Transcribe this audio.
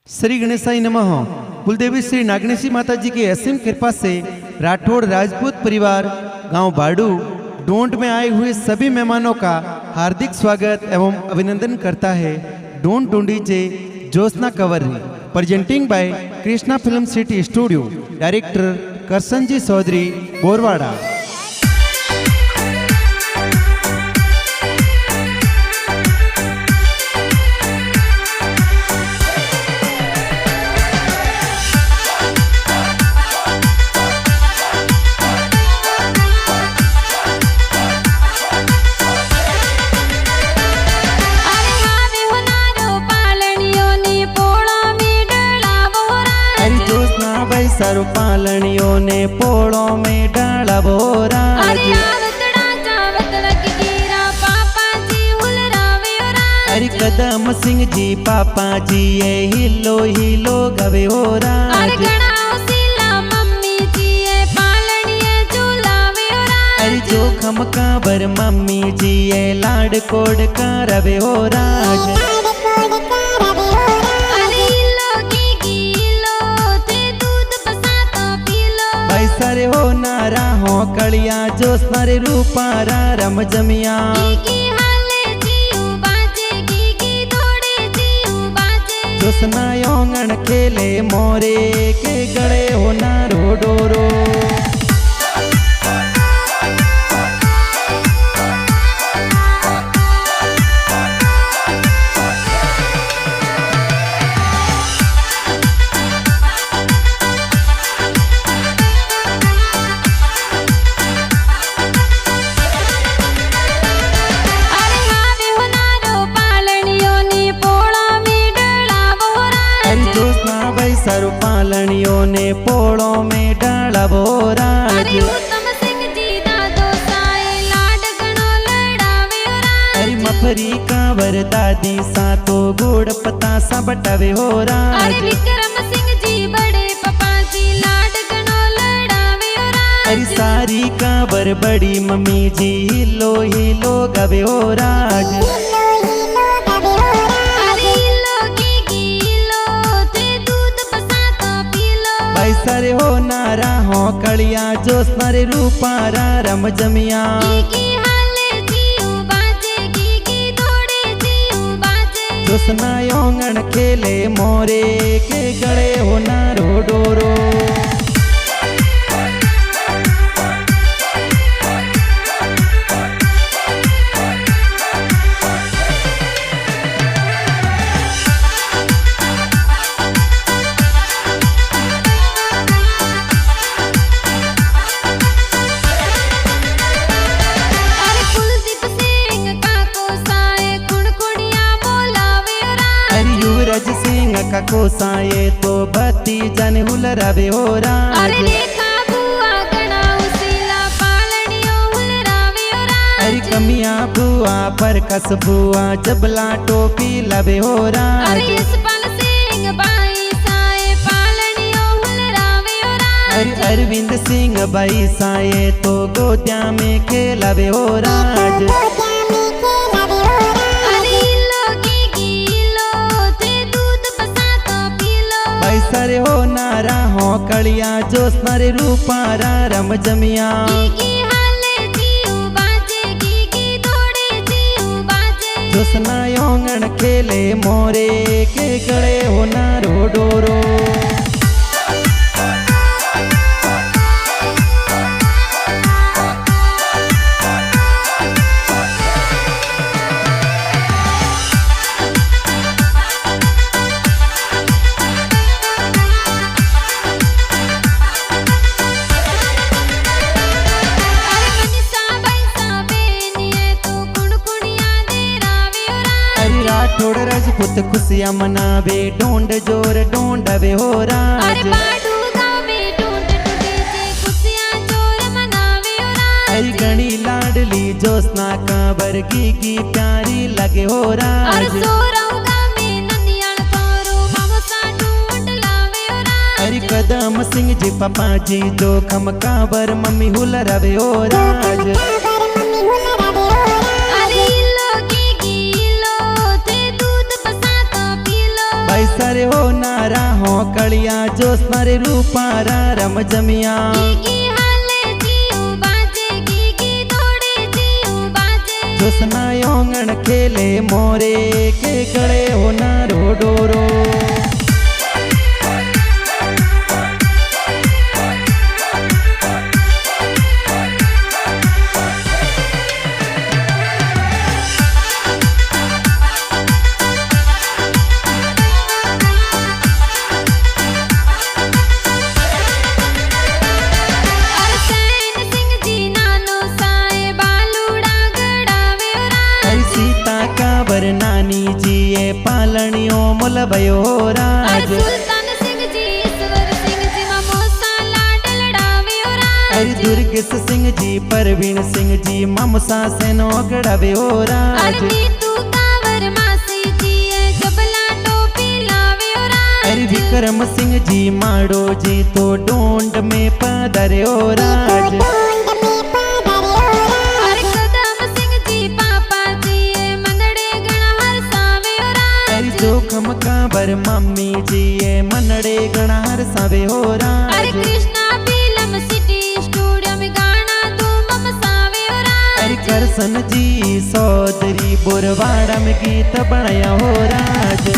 श्री गणेशाय नमः। कुलदेवी श्री नागनेशी माता जी की असीम कृपा से राठौड़ राजपूत परिवार गांव बाड़ू डोंड में आए हुए सभी मेहमानों का हार्दिक स्वागत एवं अभिनंदन करता है डोंड टूंडी जे Jyotsna Kanwari. Presenting by Krishna film city studio. Director Karsanji Chaudhary Borwada. सर पालनियों ने पोड़ों में डाला बोरा। अरे कदम सिंह जी पापा जी ये हिलो हिलो गवे हो अरे जो खम काबर मम्मी जी ये लाड कोड का रवे हो राज। सरे हो नारा हो कलिया जो सारे रूपारा रम जमिया। जो सनायोंगन खेले मोरे के गड़े हो नारो डोरो। सर पालनियों ने पोड़ों में डाला बोरा। अरे मफरी कांवर दादी सा तो गुड़ पता सा बटावे हो राज। अरे सारी कांवर बड़ी मम्मी जी हिलो हिलो गवे हो राज। सरे हो नारा हो कलिया जो सारे रूपारा रम जमिया। जो सनायोंगन खेले मोरे के गड़े हो नारो डोरो। युवराज सिंह का कोसाए तो बत्ती जन हुलरावे हो राज। अरे कमिया बुआ पर कस बुआ जबला टोपी लवे हो राज। अरे अरविंद सिंह बाई साए तो गोत्या में खेलवे हो राज। सरे हो नारा हो कलिया जो सारे रूपारा रम जमिया। जो सनायोंगन खेले मोरे के गड़े हो नारो डोरो। राठौड़ राजपूत खुशियां मनावे डोंड जोर डोंडवे हो राज। अरे गणी लाडली ज्योत्सना कांवर की प्यारी लगे हो राज। अरे कदम सिंह जी पापा जी जो खम कांवर मम्मी हुलरावे हो राज। सर रे हो नारा हो कलिया जोस्ना रे रूपारा रम जमिया जोस्ना योंगण खेले मोरे के गले हो नारो डोरो नानी जी ये पालनियों मुल भयो राज सुल्तान सिंह जी ईश्वर सिंह जी ममोसा लाडल डाव्यो राज दुर्गेश सिंह जी परवीन सिंह जी ममसा से नौगड़ाव्यो राज तू कावर मासी जी ये जबला टोपी लाव्यो राज विक्रम सिंह जी माड़ो जी तो डोंड में पधर्यो राज जोखम काबर मम्मी जी ये मनड़े गणार सावे हो राज अरे कृष्णा फिल्म सिटी स्टूडियो में गाना तू मम सावे हो राज अरे करसन जी सौदरी बोरवाड़ा में गीत बनाया हो राज।